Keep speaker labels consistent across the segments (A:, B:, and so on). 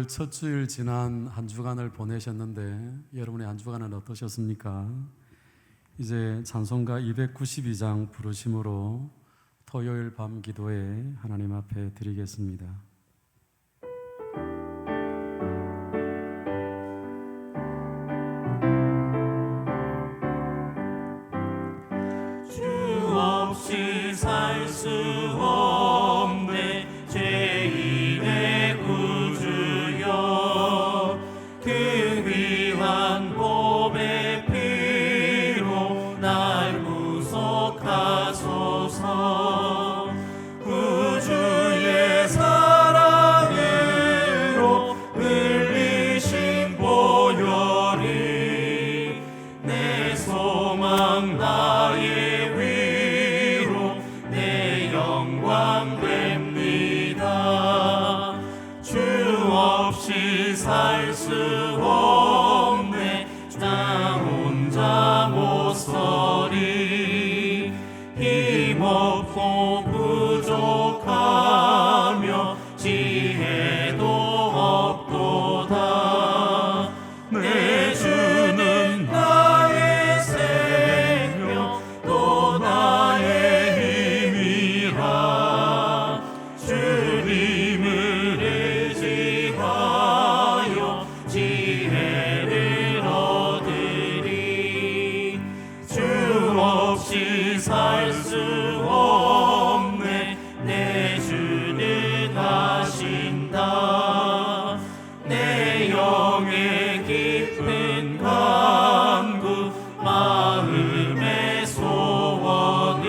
A: 오늘 첫 주일 지난 한 주간을 보내셨는데 여러분의 한 주간은 어떠셨습니까? 이제 찬송가 292장 부르심으로 토요일 밤 기도에 하나님 앞에 드리겠습니다.
B: 주 없이 살 수 없네 죄인의 구주여 그 귀한 보배 피로 날 구속하소서 구주의 사랑으로 흘리신 보혈이 내 소망 나의 영광 됩니다. 주 없이 살 수 없네 나 혼자 못 서리 힘없고 부족하며 지혜도 없도다 내 주는 나의 생명 또 나의 힘이라 주님을 의지하여 지혜를 얻으리 주 없이 살 수 없네 내 주는 하신다 내 영의 깊은 간구 마음의 소원을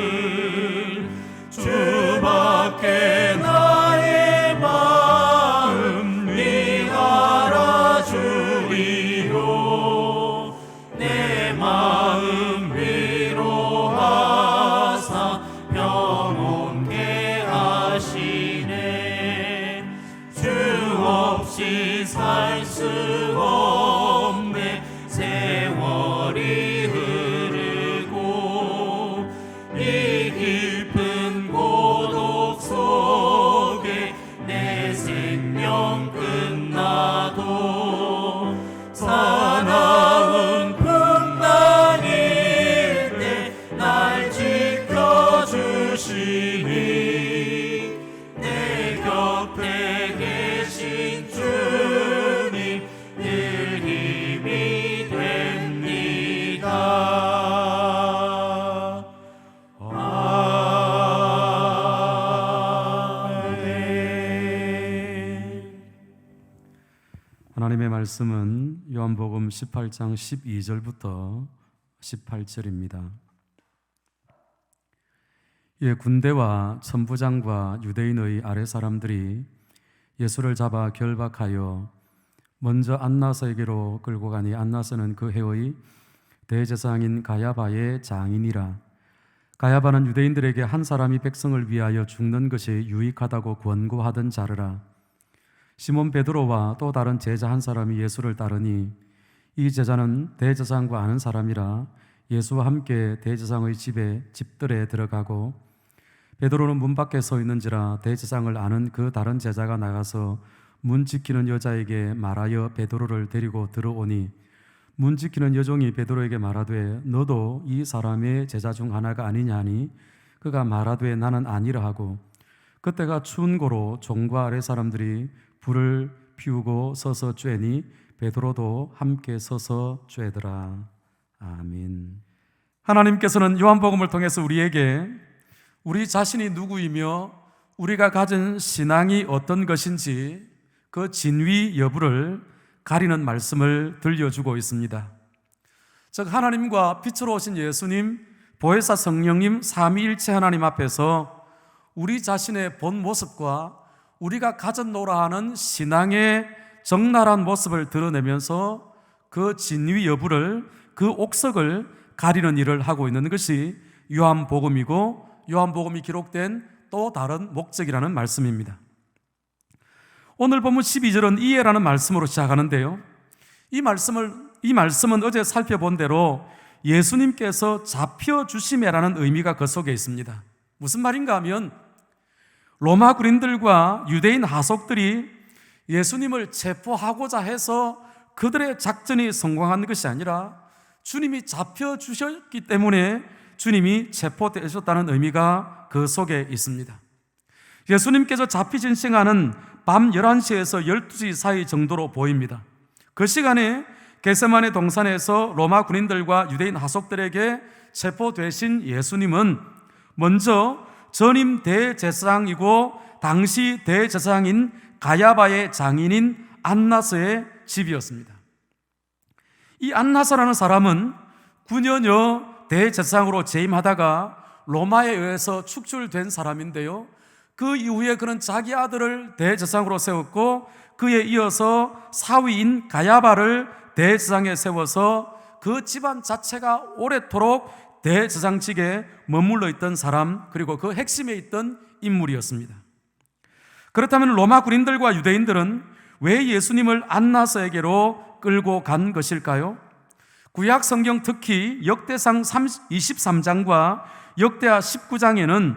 B: 주밖에 나의 마음 위하라 주리요 내 마음 위로하사 평온케 하시네 주 없이 살 수 없네 세월이 흐르고 이 깊은 고독 속에 내 생명 끝나도 사나운 풍랑일 때 날 지켜주시니 내 곁에 계신 주님 늘 힘이 됩니다. 아멘.
A: 하나님의 말씀은 요한복음 18장 12절부터 18절입니다. 군대와 천부장과 유대인의 아랫 사람들이 예수를 잡아 결박하여 먼저 안나서에게로 끌고 가니 안나서는 그 해의 대제사장인 가야바의 장인이라. 가야바는 유대인들에게 한 사람이 백성을 위하여 죽는 것이 유익하다고 권고하던 자르라. 시몬 베드로와 또 다른 제자 한 사람이 예수를 따르니 이 제자는 대제사장과 아는 사람이라 예수와 함께 대제사장의 집들에 들어가고 베드로는 문 밖에 서 있는지라 대제사장을 아는 그 다른 제자가 나가서 문 지키는 여자에게 말하여 베드로를 데리고 들어오니 문 지키는 여종이 베드로에게 말하되 너도 이 사람의 제자 중 하나가 아니냐 하니 그가 말하되 나는 아니라 하고 그때가 추운 고로 종과 아래 사람들이 불을 피우고 서서 쬐니 베드로도 함께 서서 쬐더라. 아멘. 하나님께서는 요한복음을 통해서 우리에게 우리 자신이 누구이며 우리가 가진 신앙이 어떤 것인지 그 진위 여부를 가리는 말씀을 들려주고 있습니다. 즉 하나님과 빛으로 오신 예수님, 보혜사 성령님, 삼위일체 하나님 앞에서 우리 자신의 본 모습과 우리가 가졌노라 하는 신앙의 적나라한 모습을 드러내면서 그 진위 여부를, 그 옥석을 가리는 일을 하고 있는 것이 요한복음이고 요한복음이 기록된 또 다른 목적이라는 말씀입니다. 오늘 본문 12절은 이해라는 말씀으로 시작하는데요, 이 말씀은 어제 살펴본 대로 예수님께서 잡혀주심이라는 의미가 그 속에 있습니다. 무슨 말인가 하면 로마 군인들과 유대인 하속들이 예수님을 체포하고자 해서 그들의 작전이 성공한 것이 아니라 주님이 잡혀주셨기 때문에 주님이 체포되셨다는 의미가 그 속에 있습니다. 예수님께서 잡히신 시간은 밤 11시에서 12시 사이 정도로 보입니다. 그 시간에 겟세마네 동산에서 로마 군인들과 유대인 하속들에게 체포되신 예수님은 먼저 전임 대제사장이고 당시 대제사장인 가야바의 장인인 안나스의 집이었습니다. 이 안나스라는 사람은 9년여 대제사장으로 재임하다가 로마에 의해서 축출된 사람인데요, 그 이후에 그는 자기 아들을 대제사장으로 세웠고 그에 이어서 사위인 가야바를 대제사장에 세워서 그 집안 자체가 오래도록 대제사장직에 머물러 있던 사람, 그리고 그 핵심에 있던 인물이었습니다. 그렇다면 로마 군인들과 유대인들은 왜 예수님을 안나스에게로 끌고 간 것일까요? 구약 성경 특히 역대상 23장과 역대하 19장에는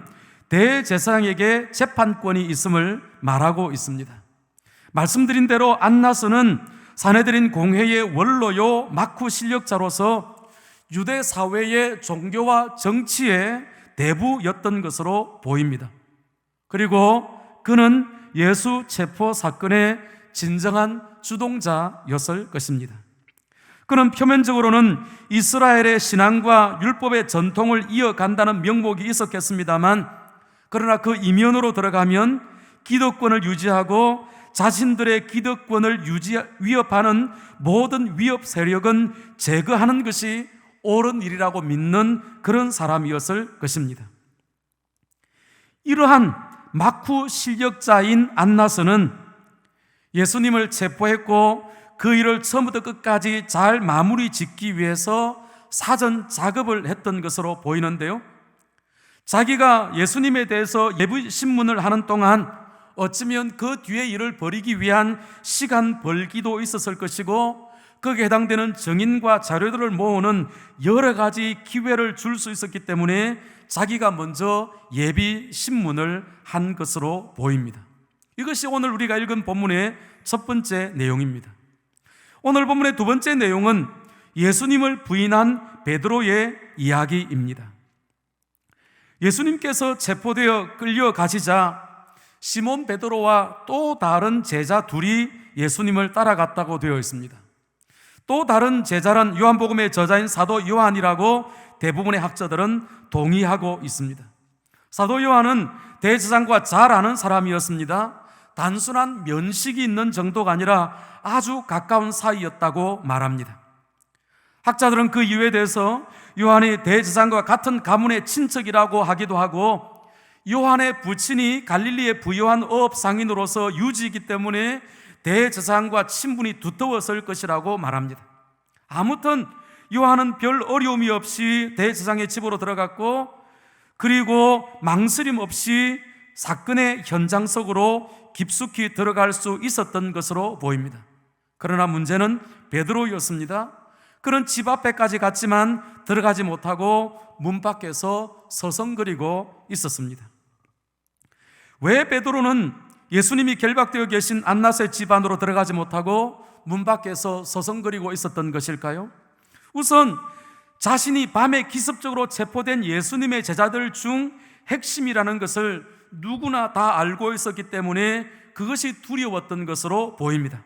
A: 대제사장에게 재판권이 있음을 말하고 있습니다. 말씀드린 대로 안나스는 사내들인 공회의 원로요 막후 실력자로서 유대 사회의 종교와 정치의 대부였던 것으로 보입니다. 그리고 그는 예수 체포 사건의 진정한 주동자였을 것입니다. 그는 표면적으로는 이스라엘의 신앙과 율법의 전통을 이어간다는 명목이 있었겠습니다만, 그러나 그 이면으로 들어가면 기득권을 유지하고 자신들의 기득권을 위협하는 모든 위협 세력은 제거하는 것이 옳은 일이라고 믿는 그런 사람이었을 것입니다. 이러한 막후 실력자인 안나스는 예수님을 체포했고 그 일을 처음부터 끝까지 잘 마무리 짓기 위해서 사전 작업을 했던 것으로 보이는데요, 자기가 예수님에 대해서 예비 신문을 하는 동안 어쩌면 그 뒤에 일을 벌이기 위한 시간 벌기도 있었을 것이고, 거기에 해당되는 증인과 자료들을 모으는 여러 가지 기회를 줄 수 있었기 때문에 자기가 먼저 예비 신문을 한 것으로 보입니다. 이것이 오늘 우리가 읽은 본문의 첫 번째 내용입니다. 오늘 본문의 두 번째 내용은 예수님을 부인한 베드로의 이야기입니다. 예수님께서 체포되어 끌려가시자 시몬 베드로와 또 다른 제자 둘이 예수님을 따라갔다고 되어 있습니다. 또 다른 제자란 요한복음의 저자인 사도 요한이라고 대부분의 학자들은 동의하고 있습니다. 사도 요한은 대제사장과 잘 아는 사람이었습니다. 단순한 면식이 있는 정도가 아니라 아주 가까운 사이였다고 말합니다. 학자들은 그 이유에 대해서 요한이 대제사장과 같은 가문의 친척이라고 하기도 하고, 요한의 부친이 갈릴리의 부유한 어업 상인으로서 유지이기 때문에 대제사장과 친분이 두터웠을 것이라고 말합니다. 아무튼 요한은 별 어려움이 없이 대제사장의 집으로 들어갔고, 그리고 망설임 없이 사건의 현장 속으로 깊숙이 들어갈 수 있었던 것으로 보입니다. 그러나 문제는 베드로였습니다. 그는 집 앞에까지 갔지만 들어가지 못하고 문 밖에서 서성거리고 있었습니다. 왜 베드로는 예수님이 결박되어 계신 안나스의 집 안으로 들어가지 못하고 문 밖에서 서성거리고 있었던 것일까요? 우선 자신이 밤에 기습적으로 체포된 예수님의 제자들 중 핵심이라는 것을 누구나 다 알고 있었기 때문에 그것이 두려웠던 것으로 보입니다.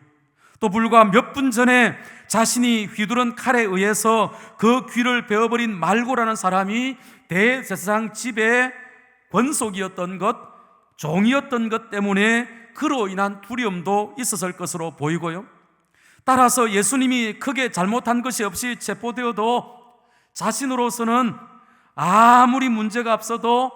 A: 또 불과 몇 분 전에 자신이 휘두른 칼에 의해서 그 귀를 베어버린 말고라는 사람이 대제사장 집의 권속이었던 것, 종이었던 것 때문에 그로 인한 두려움도 있었을 것으로 보이고요, 따라서 예수님이 크게 잘못한 것이 없이 체포되어도 자신으로서는 아무리 문제가 없어도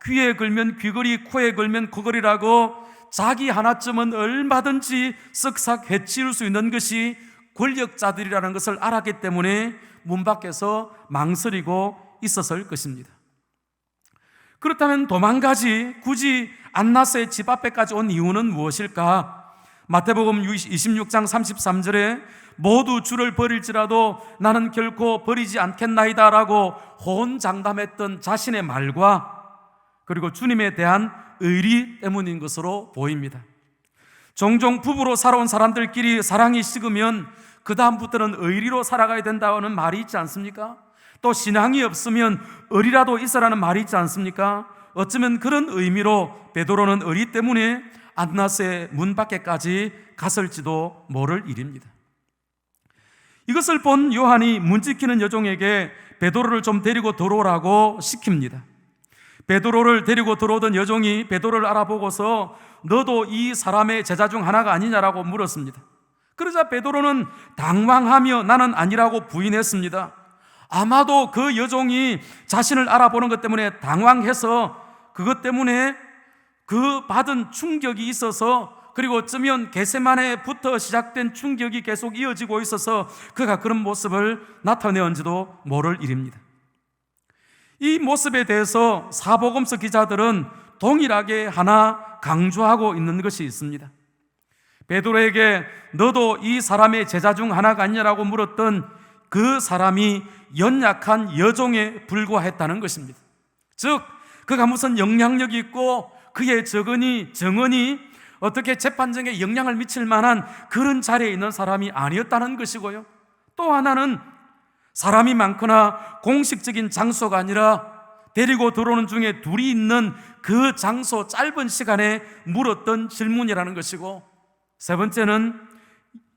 A: 귀에 걸면 귀걸이, 코에 걸면 코걸이라고 자기 하나쯤은 얼마든지 쓱싹 해치울 수 있는 것이 권력자들이라는 것을 알았기 때문에 문 밖에서 망설이고 있었을 것입니다. 그렇다면 도망가지 굳이 안나스의 집 앞에까지 온 이유는 무엇일까? 마태복음 26장 33절에 모두 주를 버릴지라도 나는 결코 버리지 않겠나이다 라고 호언장담했던 자신의 말과 그리고 주님에 대한 의리 때문인 것으로 보입니다. 종종 부부로 살아온 사람들끼리 사랑이 식으면 그 다음부터는 의리로 살아가야 된다는 말이 있지 않습니까? 또 신앙이 없으면 의리라도 있어라는 말이 있지 않습니까? 어쩌면 그런 의미로 베드로는 의리 때문에 안나스의 문 밖에까지 갔을지도 모를 일입니다. 이것을 본 요한이 문 지키는 여종에게 베드로를 좀 데리고 들어오라고 시킵니다. 베드로를 데리고 들어오던 여종이 베드로를 알아보고서 너도 이 사람의 제자 중 하나가 아니냐라고 물었습니다. 그러자 베드로는 당황하며 나는 아니라고 부인했습니다. 아마도 그 여종이 자신을 알아보는 것 때문에 당황해서 그것 때문에 그 받은 충격이 있어서, 그리고 어쩌면 겟세마네부터 시작된 충격이 계속 이어지고 있어서 그가 그런 모습을 나타내었는지도 모를 일입니다. 이 모습에 대해서 사복음서 기자들은 동일하게 하나 강조하고 있는 것이 있습니다. 베드로에게 너도 이 사람의 제자 중 하나가 아니냐라고 물었던 그 사람이 연약한 여종에 불과했다는 것입니다. 즉 그가 무슨 영향력이 있고 그의 정언이 어떻게 재판정에 영향을 미칠 만한 그런 자리에 있는 사람이 아니었다는 것이고요, 또 하나는 사람이 많거나 공식적인 장소가 아니라 데리고 들어오는 중에 둘이 있는 그 장소 짧은 시간에 물었던 질문이라는 것이고, 세 번째는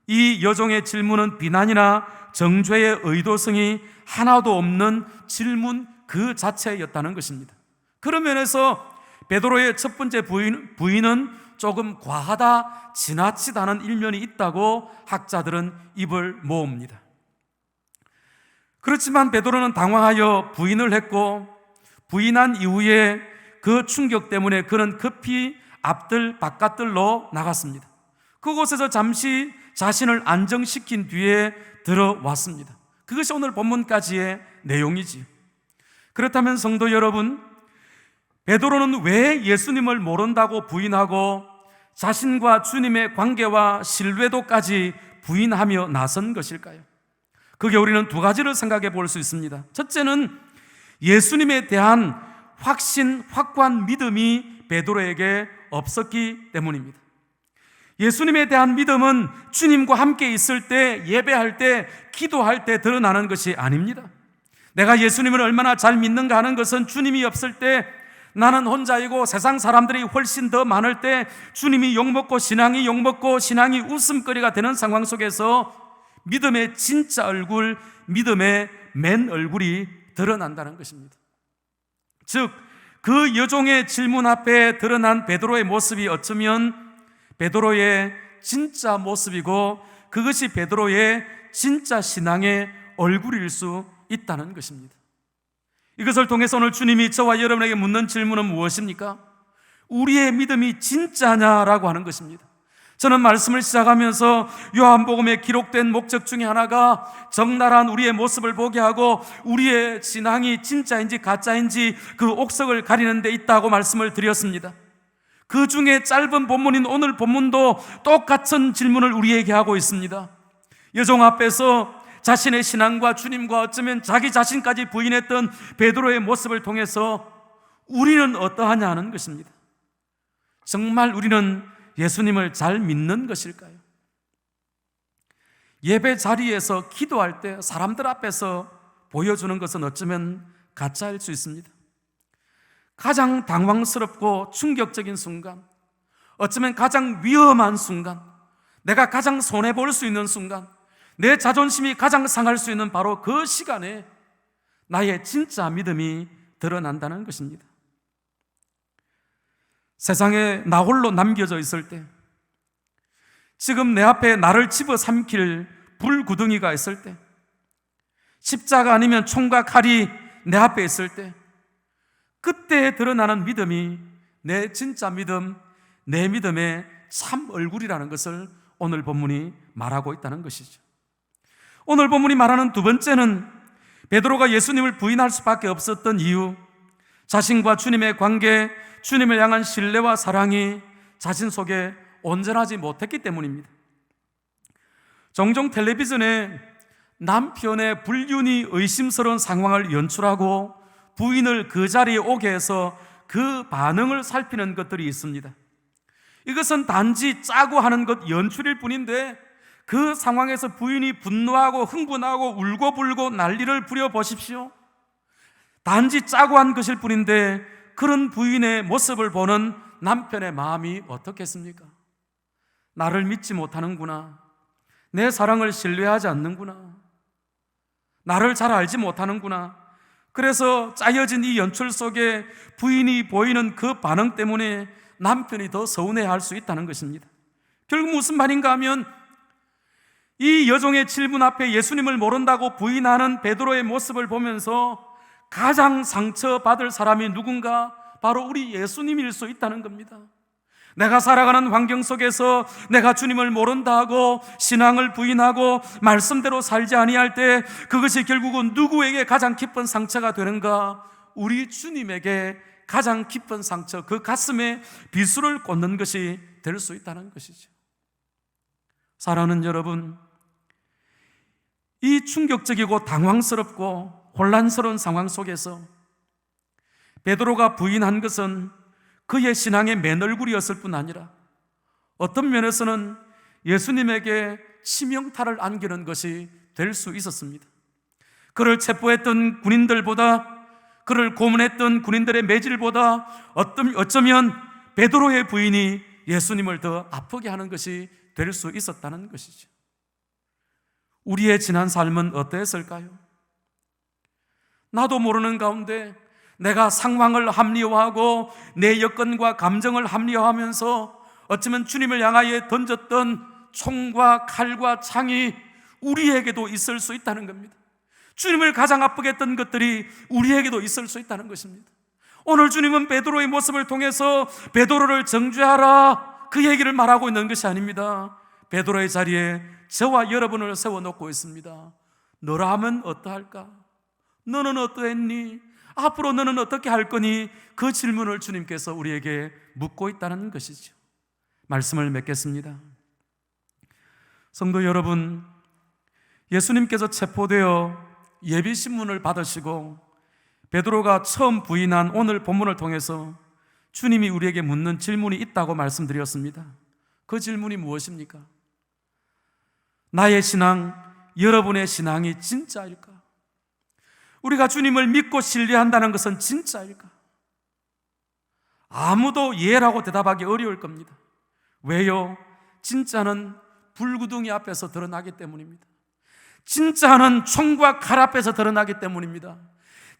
A: 이 여종의 질문은 비난이나 정죄의 의도성이 하나도 없는 질문 그 자체였다는 것입니다. 그런 면에서 베드로의 첫 번째 부인은 조금 과하다, 지나치다는 일면이 있다고 학자들은 입을 모읍니다. 그렇지만 베드로는 당황하여 부인을 했고, 부인한 이후에 그 충격 때문에 그는 급히 앞들 바깥들로 나갔습니다. 그곳에서 잠시 자신을 안정시킨 뒤에 들어왔습니다. 그것이 오늘 본문까지의 내용이지요. 그렇다면 성도 여러분, 베드로는 왜 예수님을 모른다고 부인하고 자신과 주님의 관계와 신뢰도까지 부인하며 나선 것일까요? 그게 우리는 두 가지를 생각해 볼 수 있습니다. 첫째는 예수님에 대한 확신, 확고한 믿음이 베드로에게 없었기 때문입니다. 예수님에 대한 믿음은 주님과 함께 있을 때, 예배할 때, 기도할 때 드러나는 것이 아닙니다. 내가 예수님을 얼마나 잘 믿는가 하는 것은 주님이 없을 때, 나는 혼자이고 세상 사람들이 훨씬 더 많을 때, 주님이 욕먹고 신앙이 욕먹고 신앙이 웃음거리가 되는 상황 속에서 믿음의 진짜 얼굴, 믿음의 맨 얼굴이 드러난다는 것입니다. 즉, 그 여종의 질문 앞에 드러난 베드로의 모습이 어쩌면 베드로의 진짜 모습이고 그것이 베드로의 진짜 신앙의 얼굴일 수 있다는 것입니다. 이것을 통해서 오늘 주님이 저와 여러분에게 묻는 질문은 무엇입니까? 우리의 믿음이 진짜냐라고 하는 것입니다. 저는 말씀을 시작하면서 요한복음에 기록된 목적 중에 하나가 적나라한 우리의 모습을 보게 하고 우리의 신앙이 진짜인지 가짜인지 그 옥석을 가리는 데 있다고 말씀을 드렸습니다. 그 중에 짧은 본문인 오늘 본문도 똑같은 질문을 우리에게 하고 있습니다. 여종 앞에서 자신의 신앙과 주님과 어쩌면 자기 자신까지 부인했던 베드로의 모습을 통해서 우리는 어떠하냐는 것입니다. 정말 우리는 예수님을 잘 믿는 것일까요? 예배 자리에서 기도할 때 사람들 앞에서 보여주는 것은 어쩌면 가짜일 수 있습니다. 가장 당황스럽고 충격적인 순간, 어쩌면 가장 위험한 순간, 내가 가장 손해볼 수 있는 순간, 내 자존심이 가장 상할 수 있는 바로 그 시간에 나의 진짜 믿음이 드러난다는 것입니다. 세상에 나 홀로 남겨져 있을 때, 지금 내 앞에 나를 집어삼킬 불구덩이가 있을 때, 십자가 아니면 총과 칼이 내 앞에 있을 때, 그때 드러나는 믿음이 내 진짜 믿음, 내 믿음의 참 얼굴이라는 것을 오늘 본문이 말하고 있다는 것이죠. 오늘 본문이 말하는 두 번째는 베드로가 예수님을 부인할 수밖에 없었던 이유, 자신과 주님의 관계, 주님을 향한 신뢰와 사랑이 자신 속에 온전하지 못했기 때문입니다. 종종 텔레비전에 남편의 불륜이 의심스러운 상황을 연출하고 부인을 그 자리에 오게 해서 그 반응을 살피는 것들이 있습니다. 이것은 단지 짜고 하는 것 연출일 뿐인데 그 상황에서 부인이 분노하고 흥분하고 울고불고 난리를 부려보십시오. 단지 짜고 한 것일 뿐인데 그런 부인의 모습을 보는 남편의 마음이 어떻겠습니까? 나를 믿지 못하는구나. 내 사랑을 신뢰하지 않는구나. 나를 잘 알지 못하는구나. 그래서 짜여진 이 연출 속에 부인이 보이는 그 반응 때문에 남편이 더 서운해할 수 있다는 것입니다. 결국 무슨 말인가 하면 이 여종의 질문 앞에 예수님을 모른다고 부인하는 베드로의 모습을 보면서 가장 상처받을 사람이 누군가? 바로 우리 예수님일 수 있다는 겁니다. 내가 살아가는 환경 속에서 내가 주님을 모른다 하고 신앙을 부인하고 말씀대로 살지 아니할 때 그것이 결국은 누구에게 가장 깊은 상처가 되는가? 우리 주님에게 가장 깊은 상처, 그 가슴에 비수를 꽂는 것이 될 수 있다는 것이죠. 사랑하는 여러분, 이 충격적이고 당황스럽고 혼란스러운 상황 속에서 베드로가 부인한 것은 그의 신앙의 맨 얼굴이었을 뿐 아니라 어떤 면에서는 예수님에게 치명타를 안기는 것이 될 수 있었습니다. 그를 체포했던 군인들보다, 그를 고문했던 군인들의 매질보다 어쩌면 베드로의 부인이 예수님을 더 아프게 하는 것이 될 수 있었다는 것이죠. 우리의 지난 삶은 어떠했을까요? 나도 모르는 가운데 내가 상황을 합리화하고 내 여건과 감정을 합리화하면서 어쩌면 주님을 향하여 던졌던 총과 칼과 창이 우리에게도 있을 수 있다는 겁니다. 주님을 가장 아프게 했던 것들이 우리에게도 있을 수 있다는 것입니다. 오늘 주님은 베드로의 모습을 통해서 베드로를 정죄하라, 그 얘기를 말하고 있는 것이 아닙니다. 베드로의 자리에 저와 여러분을 세워놓고 있습니다. 너라 하면 어떠할까? 너는 어떠했니? 앞으로 너는 어떻게 할 거니? 그 질문을 주님께서 우리에게 묻고 있다는 것이죠. 말씀을 맺겠습니다. 성도 여러분, 예수님께서 체포되어 예비신문을 받으시고 베드로가 처음 부인한 오늘 본문을 통해서 주님이 우리에게 묻는 질문이 있다고 말씀드렸습니다. 그 질문이 무엇입니까? 나의 신앙, 여러분의 신앙이 진짜일까? 우리가 주님을 믿고 신뢰한다는 것은 진짜일까? 아무도 예라고 대답하기 어려울 겁니다. 왜요? 진짜는 불구덩이 앞에서 드러나기 때문입니다. 진짜는 총과 칼 앞에서 드러나기 때문입니다.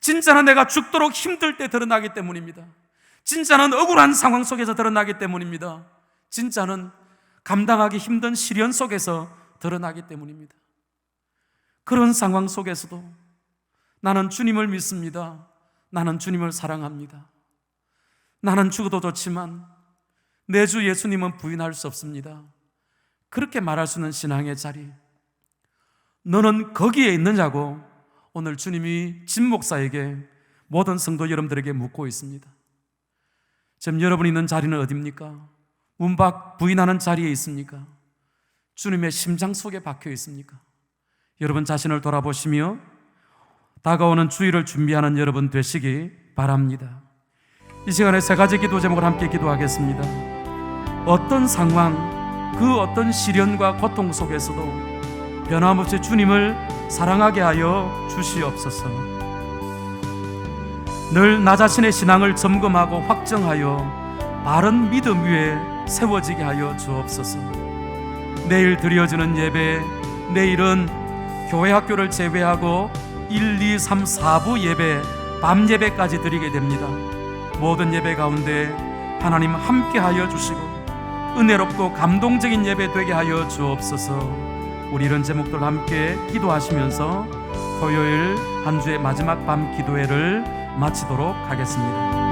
A: 진짜는 내가 죽도록 힘들 때 드러나기 때문입니다. 진짜는 억울한 상황 속에서 드러나기 때문입니다. 진짜는 감당하기 힘든 시련 속에서 드러나기 때문입니다. 그런 상황 속에서도 나는 주님을 믿습니다. 나는 주님을 사랑합니다. 나는 죽어도 좋지만 내 주 예수님은 부인할 수 없습니다. 그렇게 말할 수 있는 신앙의 자리, 너는 거기에 있느냐고 오늘 주님이 진 목사에게, 모든 성도 여러분들에게 묻고 있습니다. 지금 여러분 있는 자리는 어디입니까? 문 밖 부인하는 자리에 있습니까? 주님의 심장 속에 박혀 있습니까? 여러분 자신을 돌아보시며 다가오는 주일을 준비하는 여러분 되시기 바랍니다. 이 시간에 세 가지 기도 제목을 함께 기도하겠습니다. 어떤 상황, 그 어떤 시련과 고통 속에서도 변함없이 주님을 사랑하게 하여 주시옵소서. 늘 나 자신의 신앙을 점검하고 확정하여 바른 믿음 위에 세워지게 하여 주옵소서. 내일 드려지는 예배, 내일은 교회 학교를 제외하고 1, 2, 3, 4부 예배, 밤 예배까지 드리게 됩니다. 모든 예배 가운데 하나님 함께 하여 주시고 은혜롭고 감동적인 예배 되게 하여 주옵소서. 우리 이런 제목들 함께 기도하시면서 토요일 한 주의 마지막 밤 기도회를 마치도록 하겠습니다.